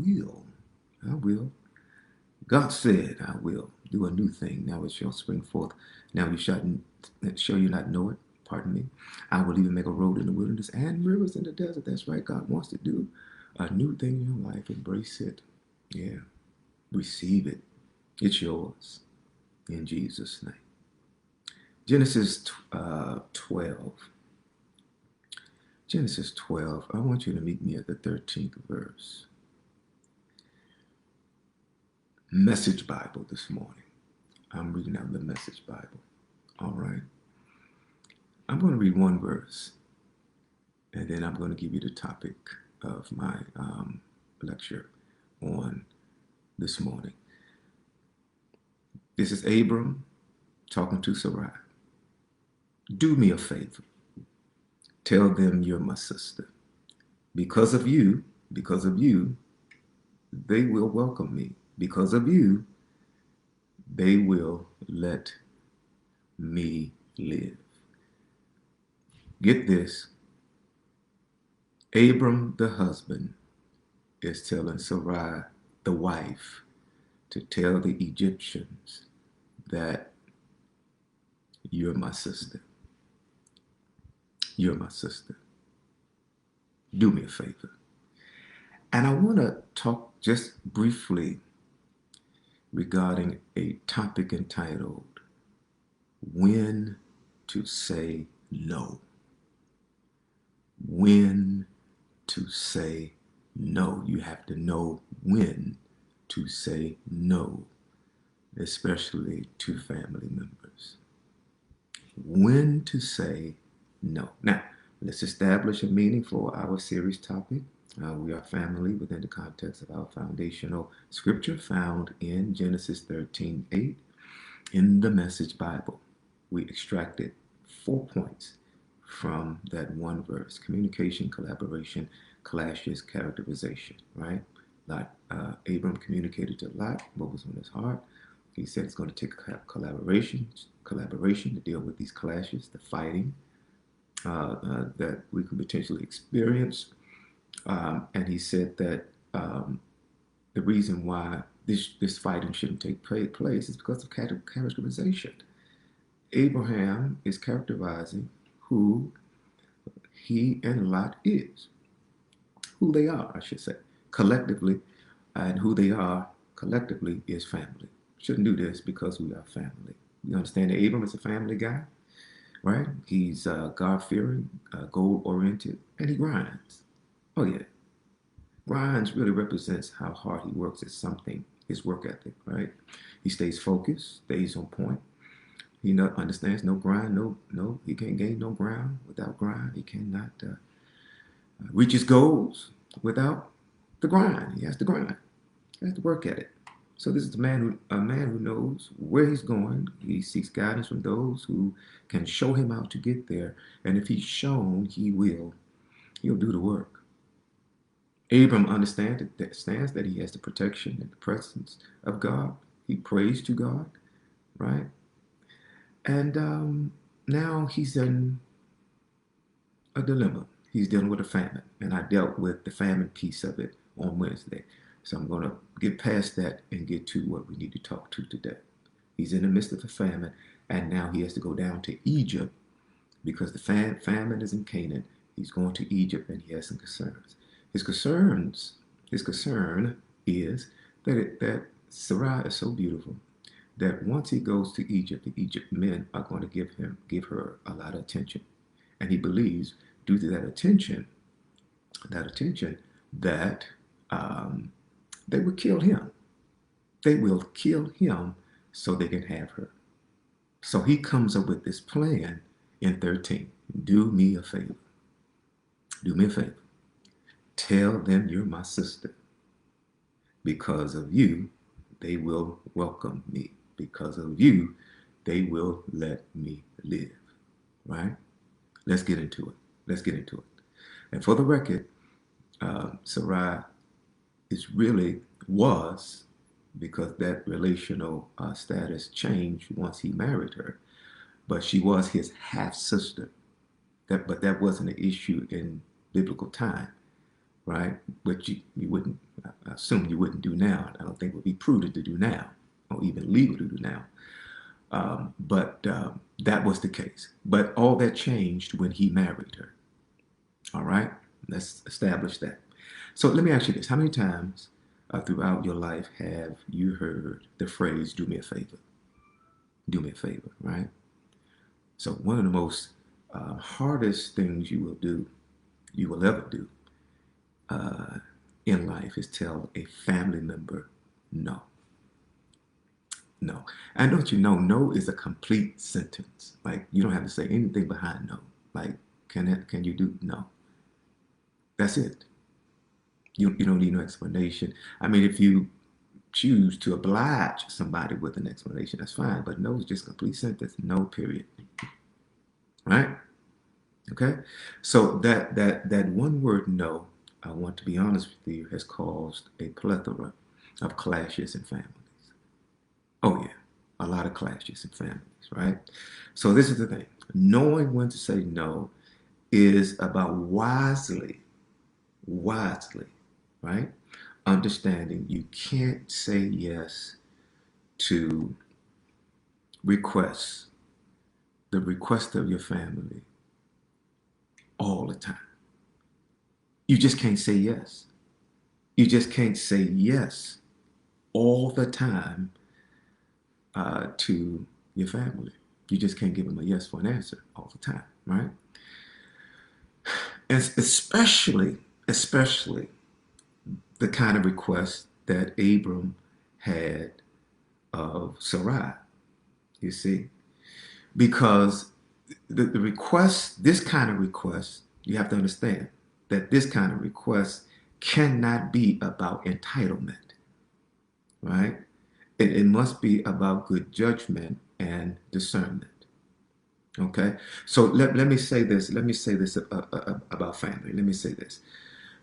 will. I will. God said, I will do a new thing. Now it shall spring forth. Now you shall you not know it. Pardon me. I will even make a road in the wilderness and rivers in the desert. That's right. God wants to do a new thing in your life. Embrace it. Yeah. Receive it. It's yours. In Jesus' name. Genesis 12. Genesis 12. I want you to meet me at the 13th verse. Message Bible this morning. I'm reading out the Message Bible. All right. I'm going to read one verse, and then I'm going to give you the topic of my lecture on this morning. This is Abram talking to Sarai. Do me a favor. Tell them you're my sister. Because of you, they will welcome me. Because of you, they will let me live. Get this. Abram, the husband, is telling Sarai, the wife, to tell the Egyptians that you're my sister. You're my sister. Do me a favor. And I want to talk just briefly regarding a topic entitled, When to Say No. When to say no. You have to know when to say no, especially to family members. When to say no. Now, let's establish a meaning for our series topic. We are family within the context of our foundational scripture found in Genesis 13:8 in the Message Bible. We extracted 4 points from that one verse: communication, collaboration, clashes, characterization, right? Abram communicated to Lot what was on his heart. He said it's going to take collaboration to deal with these clashes, the fighting that we could potentially experience. And he said that the reason why this fighting shouldn't take place is because of characterization. Abraham is characterizing who he and Lot is, who they are, I should say, collectively, and who they are collectively is family. Shouldn't do this because we are family. You understand that Abram is a family guy, right? He's God-fearing, goal-oriented, and he grinds. Oh, yeah. Grinds really represents how hard he works at something, his work ethic, right? He stays focused, stays on point. He understands no grind, no, he can't gain no ground without grind. He cannot reach his goals without the grind. He has to grind. He has to work at it. So this is a man who knows where he's going. He seeks guidance from those who can show him how to get there. And if he's shown, he'll do the work. Abram understands that he has the protection and the presence of God. He prays to God, right? And now he's in a dilemma. He's dealing with a famine. And I dealt with the famine piece of it on Wednesday. So I'm going to get past that and get to what we need to talk to today. He's in the midst of a famine, and now he has to go down to Egypt because the famine is in Canaan. He's going to Egypt, and he has some concerns. His concern is that Sarai is so beautiful that once he goes to Egypt, the Egypt men are going to give her a lot of attention. And he believes due to that attention, that they will kill him. They will kill him so they can have her. So he comes up with this plan in 13. Do me a favor. Do me a favor. Tell them you're my sister. Because of you, they will welcome me. Because of you, they will let me live. Right? Let's get into it. And for the record, Sarai was, because that relational status changed once he married her, but she was his half sister. But that wasn't an issue in biblical time, right? But you wouldn't assume you wouldn't do now. I don't think it would be prudent to do now, or even legal to do now. But that was the case. But all that changed when he married her. All right? Let's establish that. So let me ask you this. How many times throughout your life have you heard the phrase, do me a favor? Do me a favor, right? So one of the most hardest things you will ever do in life is tell a family member no. No. And don't you know, no is a complete sentence. Like, you don't have to say anything behind no. Like, can you do no? That's it. You don't need no explanation. I mean, if you choose to oblige somebody with an explanation, that's fine. But no is just complete sentence. No, period. Right? Okay? So that one word no, I want to be honest with you, has caused a plethora of clashes in families. Oh yeah, a lot of clashes in families, right? So this is the thing. Knowing when to say no is about wisely, right? Understanding you can't say yes to requests, the request of your family all the time. You just can't say yes. You just can't say yes all the time to your family. You just can't give them a yes for an answer all the time, right? And especially the kind of request that Abram had of Sarai, you see, because the request, this kind of request, you have to understand that this kind of request cannot be about entitlement, right? It must be about good judgment and discernment. Okay, so let me say this. Let me say this about family. Let me say this: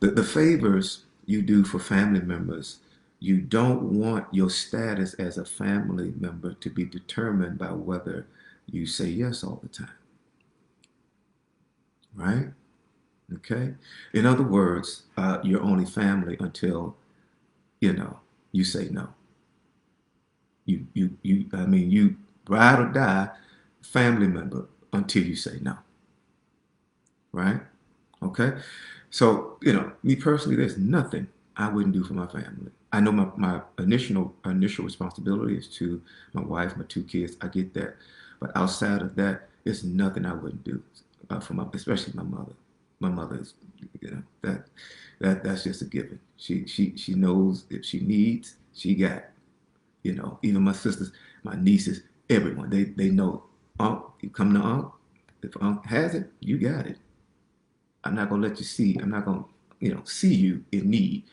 the favors you do for family members, you don't want your status as a family member to be determined by whether you say yes all the time, right? Okay. In other words, you're only family until you say no. I mean, you ride or die family member until you say no, right? Okay. So, me personally, there's nothing I wouldn't do for my family. I know my initial responsibility is to my wife, my two kids. I get that. But outside of that, there's nothing I wouldn't do for especially my mother. My mother is, that's just a given. She knows if she needs, she got it. Even my sisters, my nieces, everyone, they know. Unc, you come to Unc. If Unc has it, you got it. I'm not gonna let you see. I'm not gonna, see you in need.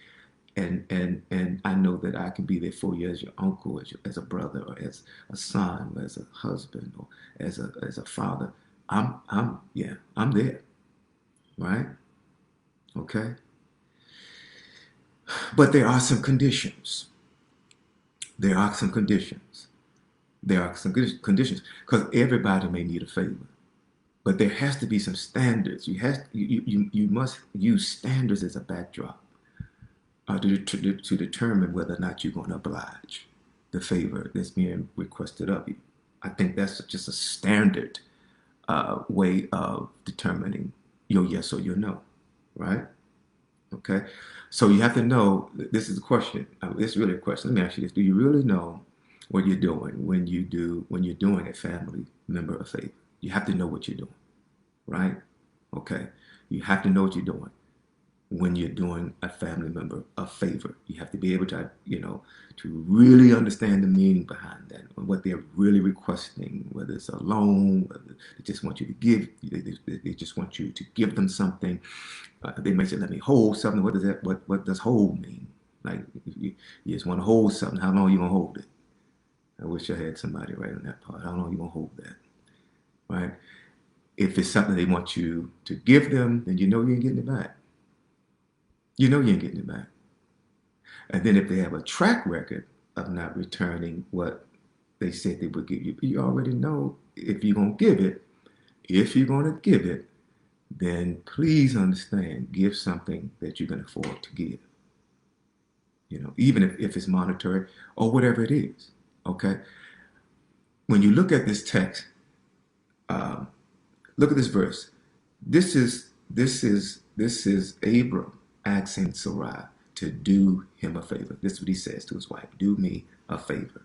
And I know that I can be there for you as your uncle, as a brother, or as a son, or as a husband, or as a father. I'm there, right? Okay. But there are some conditions. There are some conditions. There are some conditions because everybody may need a favor. But there has to be some standards. You must use standards as a backdrop to determine whether or not you're going to oblige the favor that's being requested of you. I think that's just a standard way of determining your yes or your no, right? Okay. So you have to know. This is a question. It's really a question. Let me ask you this: do you really know what you're doing when you're doing a family member a favor? You have to know what you're doing, right? Okay. You have to know what you're doing when you're doing a family member a favor. You have to be able to, to really understand the meaning behind that, what they're really requesting, whether it's a loan, whether they just want you to give, they just want you to give them something. They may say, let me hold something. What does that, what does hold mean? Like, if you just want to hold something, how long are you going to hold it? I wish I had somebody right on that part. How long are you going to hold that? Right? If it's something they want you to give them, then you ain't getting it back. You ain't getting it back. And then if they have a track record of not returning what they said they would give you, you already know if you're going to give it, then please understand, give something that you can afford to give. even if it's monetary or whatever it is. Okay. When you look at this text, um, look at this verse. This is Abram asking Sarai to do him a favor. This is what he says to his wife: "Do me a favor."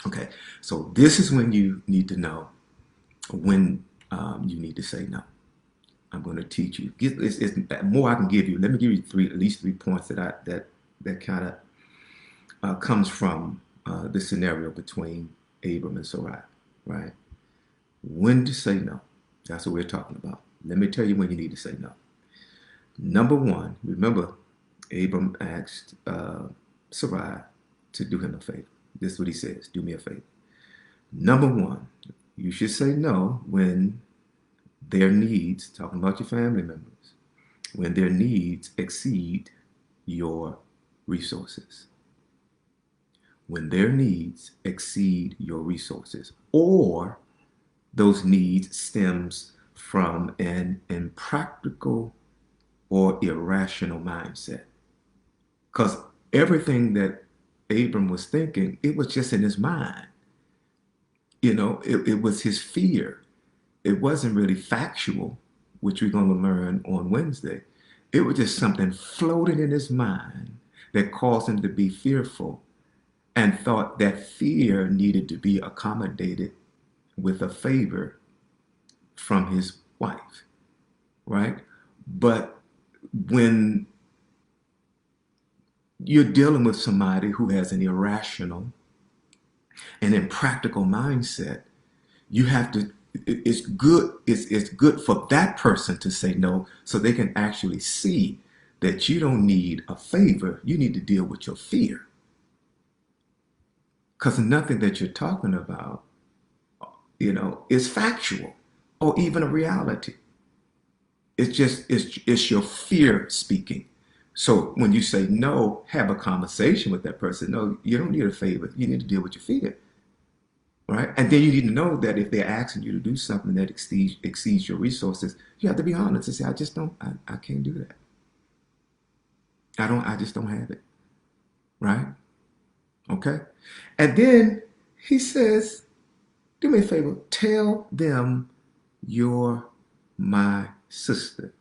Okay, so this is when you need to know when you need to say no. I'm going to teach you. It's more I can give you. Let me give you at least three points that kind of comes from the scenario between Abram and Sarai, right? When to say no. That's what we're talking about. Let me tell you when you need to say no. Number one, remember, Abram asked Sarai to do him a favor. This is what he says: "Do me a favor." Number one, you should say no when their needs, talking about your family members, when their needs exceed your resources. When their needs exceed your resources, or those needs stems from an impractical or irrational mindset. Because everything that Abram was thinking, it was just in his mind. It was his fear. It wasn't really factual, which we're going to learn on Wednesday. It was just something floating in his mind that caused him to be fearful, and thought that fear needed to be accommodated with a favor from his wife, right? But when you're dealing with somebody who has an irrational and impractical mindset, you have to, it's good for that person to say no, so they can actually see that you don't need a favor, you need to deal with your fear. Because nothing that you're talking about, is factual or even a reality. It's your fear speaking. So when you say no, have a conversation with that person. No, you don't need a favor. You need to deal with your fear, right? And then you need to know that if they're asking you to do something that exceeds your resources, you have to be honest and say, I can't do that. I just don't have it, right? Okay. And then he says, "Do me a favor, tell them you're my sister."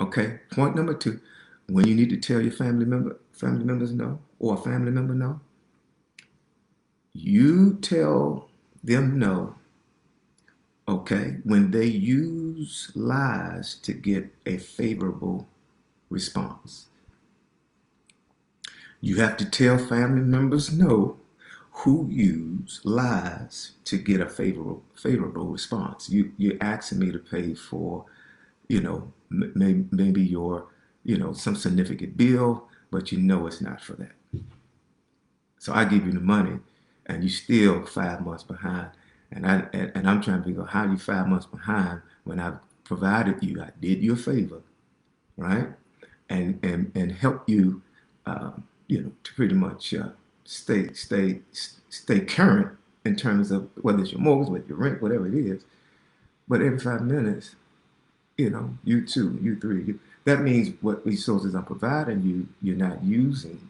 Okay. Point number two, when you need to tell your family members no, or a family member no, you tell them no, okay, when they use lies to get a favorable response. You have to tell family members no who use lies to get a favorable response. You're asking me to pay for, maybe your, some significant bill, but it's not for that. So I give you the money, and you still 5 months behind, and I'm trying to figure out how you 5 months behind when I've provided you. I did you a favor, right, and help you, to pretty much stay current in terms of whether it's your mortgage, whether your rent, whatever it is. But every 5 minutes, you two, you three, that means what resources I'm providing you, you're not using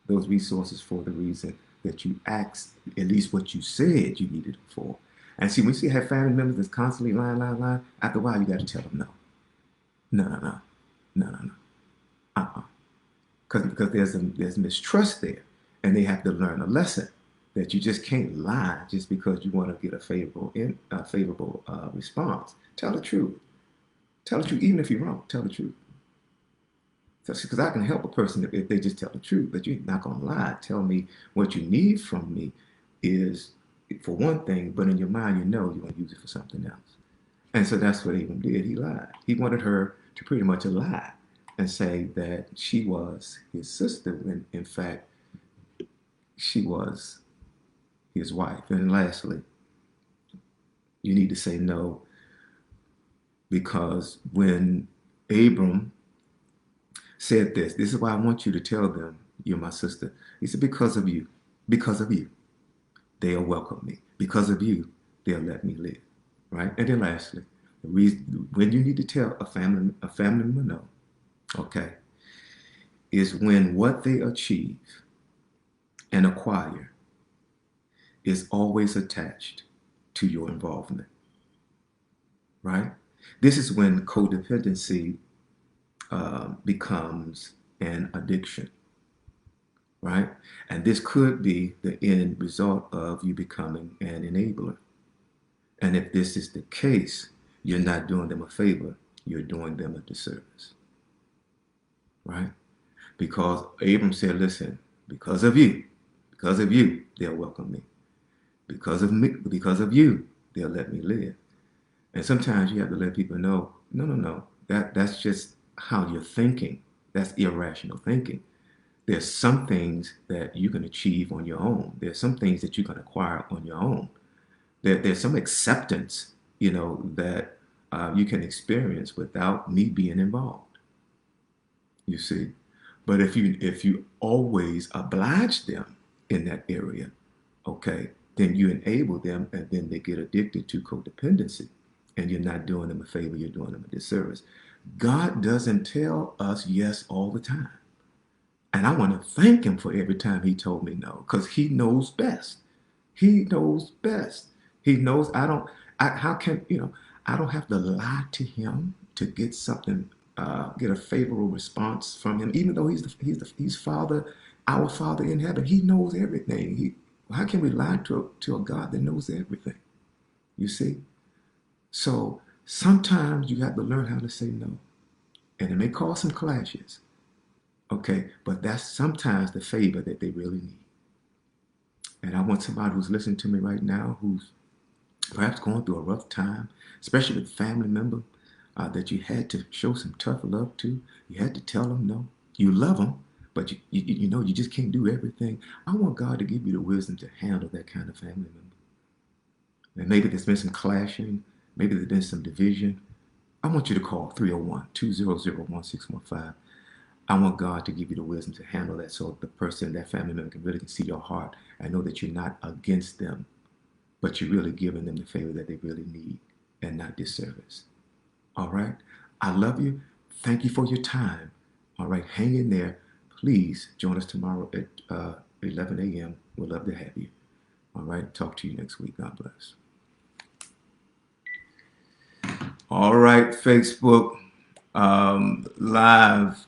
those resources for the reason that you asked, at least what you said you needed it for. And see, when you have family members that's constantly lying, after a while, you got to tell them no. No. Uh-uh. Because there's mistrust there, and they have to learn a lesson that you just can't lie just because you want to get a favorable response. Tell the truth. Tell the truth, even if you're wrong. Tell the truth. Because I can help a person if they just tell the truth, but you're not going to lie. Tell me what you need from me is for one thing, but in your mind, you're going to use it for something else. And so that's what Abram did. He lied. He wanted her to pretty much lie and say that she was his sister when in fact she was his wife. And lastly, you need to say no, because when Abram said this is why I want you to tell them you're my sister. He said, because of you, they'll welcome me. Because of you, they'll let me live, right? And then lastly, when you need to tell a family member no, okay, is when what they achieve and acquire is always attached to your involvement, right? This is when codependency becomes an addiction, right? And this could be the end result of you becoming an enabler. And if this is the case, you're not doing them a favor, you're doing them a disservice, right? Because Abram said, listen, because of you, they'll welcome me. Because of me, because of you, they'll let me live. And sometimes you have to let people know, no. That's just how you're thinking. That's irrational thinking. There's some things that you can achieve on your own. There's some things that you can acquire on your own. There's some acceptance, that you can experience without me being involved. You see, but if you always oblige them in that area, okay, then you enable them, and then they get addicted to codependency, and you're not doing them a favor, you're doing them a disservice. God doesn't tell us yes all the time. And I want to thank him for every time he told me no, because he knows best. He knows best. He knows how can, I don't have to lie to him to get something, get a favorable response from him, even though he's Father, our Father in heaven. He knows everything. How can we lie to a God that knows everything? You see? So sometimes you have to learn how to say no. And it may cause some clashes. Okay, but that's sometimes the favor that they really need. And I want somebody who's listening to me right now, who's perhaps going through a rough time, especially with a family member that you had to show some tough love to. You had to tell them no. You love them, but you just can't do everything. I want God to give you the wisdom to handle that kind of family member. And maybe there's been some clashing. Maybe there's been some division. I want you to call 301-200-1615. I want God to give you the wisdom to handle that, so the person, that family member, can see your heart and know that you're not against them, but you're really giving them the favor that they really need and not disservice. All right? I love you. Thank you for your time. All right? Hang in there. Please join us tomorrow at 11 a.m. We'd love to have you. All right? Talk to you next week. God bless. All right, Facebook Live.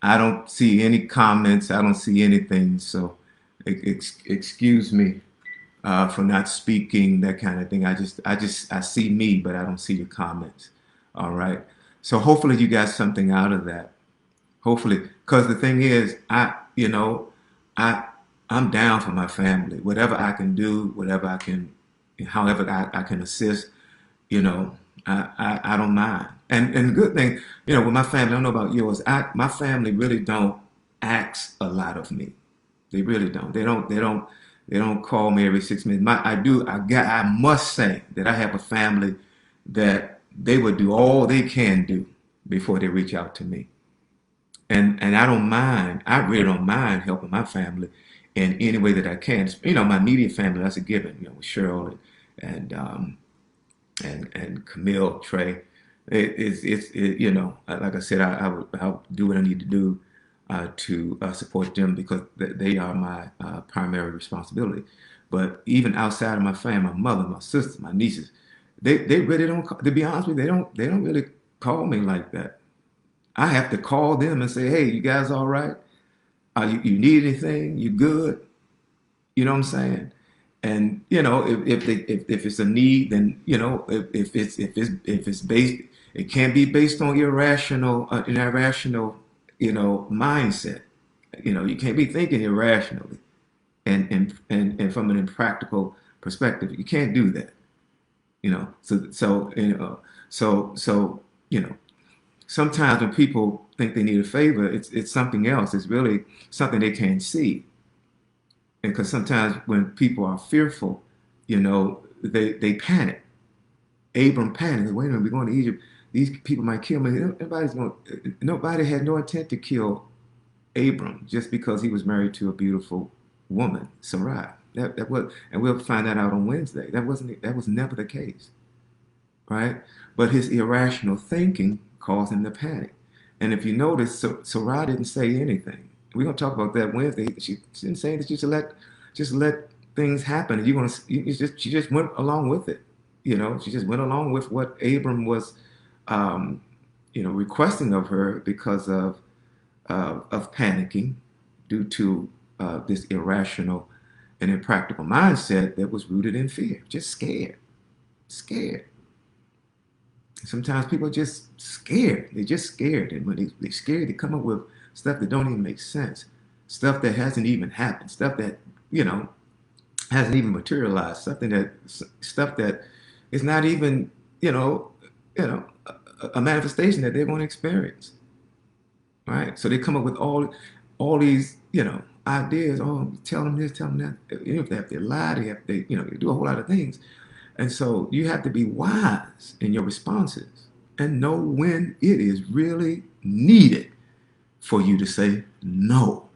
I don't see any comments. I don't see anything. So excuse me for not speaking, that kind of thing. I see me, but I don't see the comments. All right. So hopefully you got something out of that. Hopefully, because the thing is, I'm down for my family. Whatever I can do, however I can assist, I don't mind. And the good thing, with my family, I don't know about yours, my family really don't ask a lot of me. They really don't. They don't call me every 6 minutes. I must say that I have a family that they would do all they can do before they reach out to me. And I don't mind. I really don't mind helping my family in any way that I can. My immediate family, that's a given. With Cheryl and Camille, Trey. Like I said, I'll do what I need to do to support them, because they are my primary responsibility. But even outside of my family, my mother, my sister, my nieces, they really don't. To be honest with you, they don't really call me like that. I have to call them and say, "Hey, you guys all right? You need anything? You good?" You know what I'm saying? And if it's a need, then if it's based, it can't be based on an irrational mindset. You can't be thinking irrationally, and from an impractical perspective, you can't do that. So sometimes when people think they need a favor, it's something else. It's really something they can't see. And because sometimes when people are fearful, they panic. Abram panicked. Wait a minute, we're going to Egypt. These people might kill me. Nobody had no intent to kill Abram just because he was married to a beautiful woman, Sarai. That was, and we'll find that out on Wednesday. That was never the case, right? But his irrational thinking caused him to panic. And if you notice, so Ra didn't say anything. We're gonna talk about that Wednesday. She didn't say that you should just let things happen. And you're gonna she just went along with it. You know, she just went along with what Abram was, um, requesting of her because of panicking due to this irrational and impractical mindset that was rooted in fear, just scared. Sometimes people are just scared. They're just scared. And when they're scared, they come up with stuff that don't even make sense, stuff that hasn't even happened, stuff that, hasn't even materialized, stuff that is not even, a manifestation that they want to experience, right? So they come up with all these, ideas. Oh, tell them this, tell them that. If they have to lie, they do a whole lot of things. And so you have to be wise in your responses and know when it is really needed for you to say, no,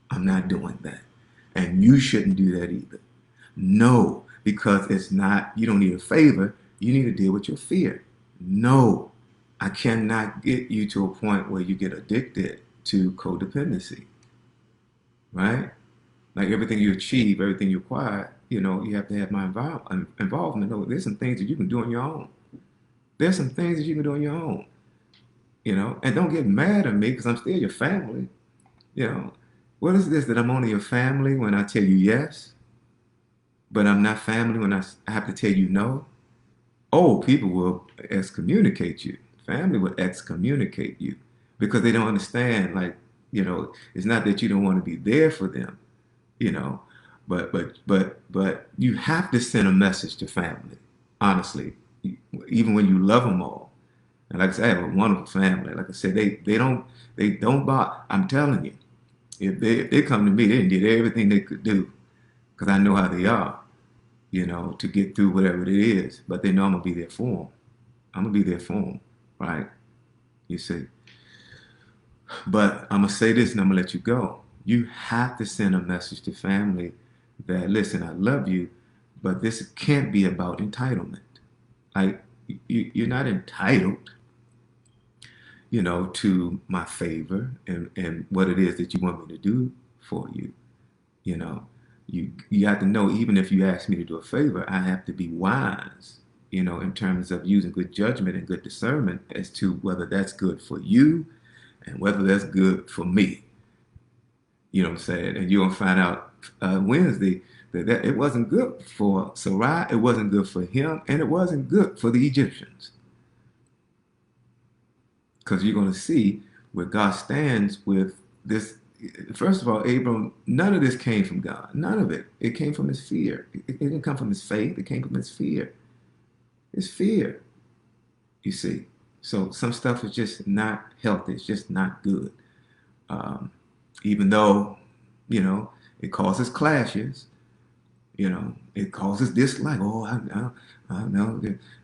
I'm not doing that. And you shouldn't do that either. No, because it's not, you don't need a favor. You need to deal with your fear. No, I cannot get you to a point where you get addicted to codependency, right? Like everything you achieve, everything you acquire, you have to have my involvement. No, there's some things that you can do on your own. There's some things that you can do on your own, and don't get mad at me because I'm still your family. You know, what is this that I'm only your family when I tell you yes, but I'm not family when I have to tell you no? Oh, people will excommunicate you. Family will excommunicate you because they don't understand. Like, it's not that you don't want to be there for them, you know, but you have to send a message to family, honestly, even when you love them all. And like I said, I have a wonderful family. Like I said, they don't bother. I'm telling you, if they come to me, they did everything they could do because I know how they are, to get through whatever it is. But they know I'm gonna be there for them. I'm gonna be there for them, right? You see. But I'm gonna say this, and I'm gonna let you go. You have to send a message to family that listen, I love you, but this can't be about entitlement. Like you're not entitled, to my favor and what it is that you want me to do for you. You know, you have to know even if you ask me to do a favor, I have to be wise, in terms of using good judgment and good discernment as to whether that's good for you and whether that's good for me. You know what I'm saying? And you're gonna find out Wednesday that it wasn't good for Sarai, it wasn't good for him, and it wasn't good for the Egyptians. Because you're gonna see where God stands with this. First of all, Abram, none of this came from God. None of it. It came from his fear. It didn't come from his faith. It came from his fear. His fear, you see. So some stuff is just not healthy. It's just not good. Um, Even though, it causes clashes, it causes dislike. Oh, I know.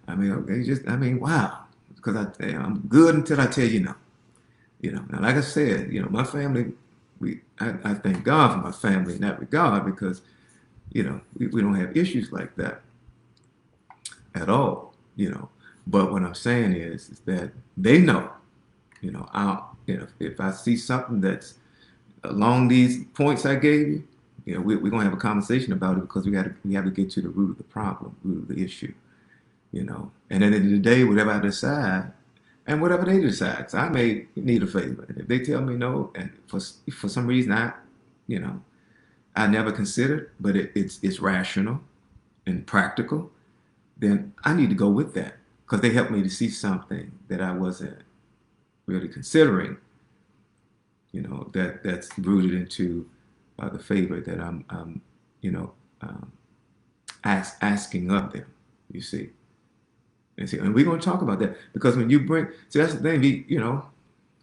I mean, okay, wow. Because I'm good until I tell you no. Now, like I said, my family, I thank God for my family in that regard because, we don't have issues like that at all. But what I'm saying is that they know, if I see something that's along these points I gave you, we're gonna have a conversation about it because we have to get to the root of the problem, root of the issue. And then at the end of the day, whatever I decide, and whatever they decide, 'cause I may need a favor, and if they tell me no, and for some reason you know, I never considered, but it's rational and practical, then I need to go with that because they helped me to see something that I wasn't really considering, that's rooted into the favor that I'm you know, um, asking of them. You see, and we're going to talk about that because when you see that's the thing.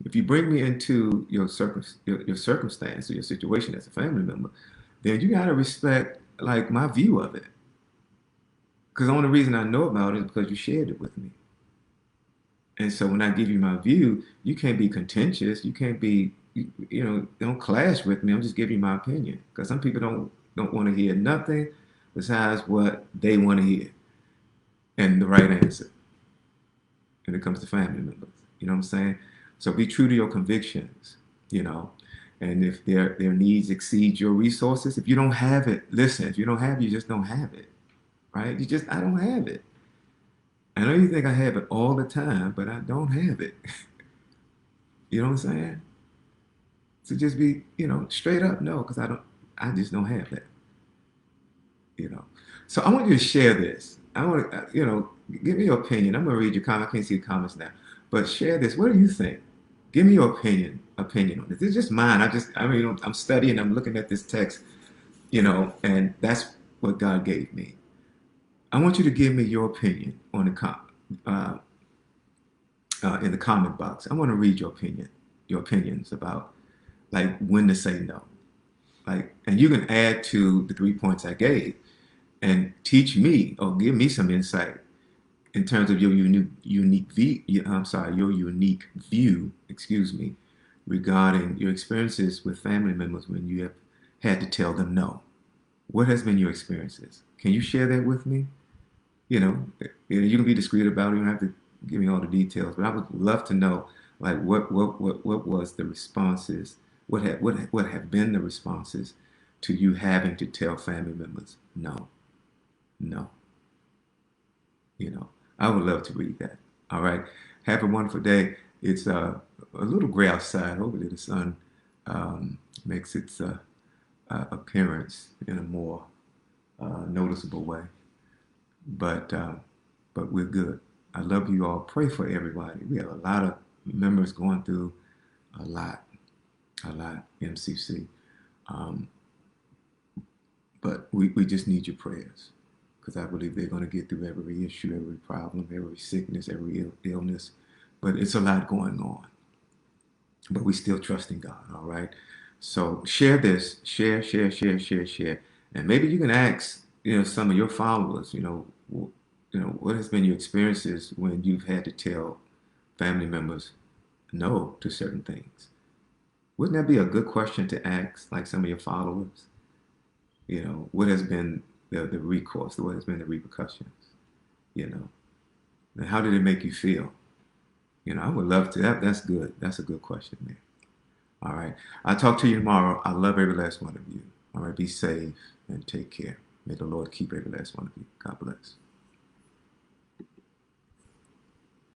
If you bring me into your circumstance or your situation as a family member, then you got to respect like my view of it. Because the only reason I know about it is because you shared it with me. And so when I give you my view, you can't be contentious. You can't be, don't clash with me. I'm just giving you my opinion. Because some people don't want to hear nothing besides what they want to hear and the right answer when it comes to family members. You know what I'm saying? So be true to your convictions, you know. And if their needs exceed your resources, if you don't have it, listen, if you don't have it, you just don't have it, right? I don't have it. I know you think I have it all the time, but I don't have it. You know what I'm saying? So just be, straight up, no, because I just don't have that, you know. So I want you to share this. I want to, give me your opinion. I'm going to read your comment. I can't see your comments now, but share this. What do you think? Give me your opinion on this. This is just mine. I'm studying, I'm looking at this text, and that's what God gave me. I want you to give me your opinion on uh, in the comment box. I want to read your opinions about like when to say no. Like, and you can add to the 3 points I gave and teach me or give me some insight in terms of your unique view. Your unique view, excuse me, regarding your experiences with family members when you have had to tell them no. What has been your experiences? Can you share that with me? You can be discreet about it. You don't have to give me all the details, but I would love to know, like, what was the responses? What have been the responses to you having to tell family members no, no? I would love to read that. All right. Have a wonderful day. It's a little gray outside. Hopefully the sun makes its appearance in a more noticeable way. But we're good. I love you all. Pray for everybody. We have a lot of members going through a lot, MCC. Um, but we just need your prayers because I believe they're going to get through every issue, every problem, every sickness, every illness. But it's a lot going on. But we still trust in God, all right? So share this, share. And maybe you can ask, some of your followers, what has been your experiences when you've had to tell family members no to certain things? Wouldn't that be a good question to ask, like some of your followers? What has been the recourse? What has been the repercussions? And how did it make you feel? I would love to. That's good. That's a good question, man. All right. I'll talk to you tomorrow. I love every last one of you. All right. Be safe and take care. May the Lord keep every last one of you. God bless.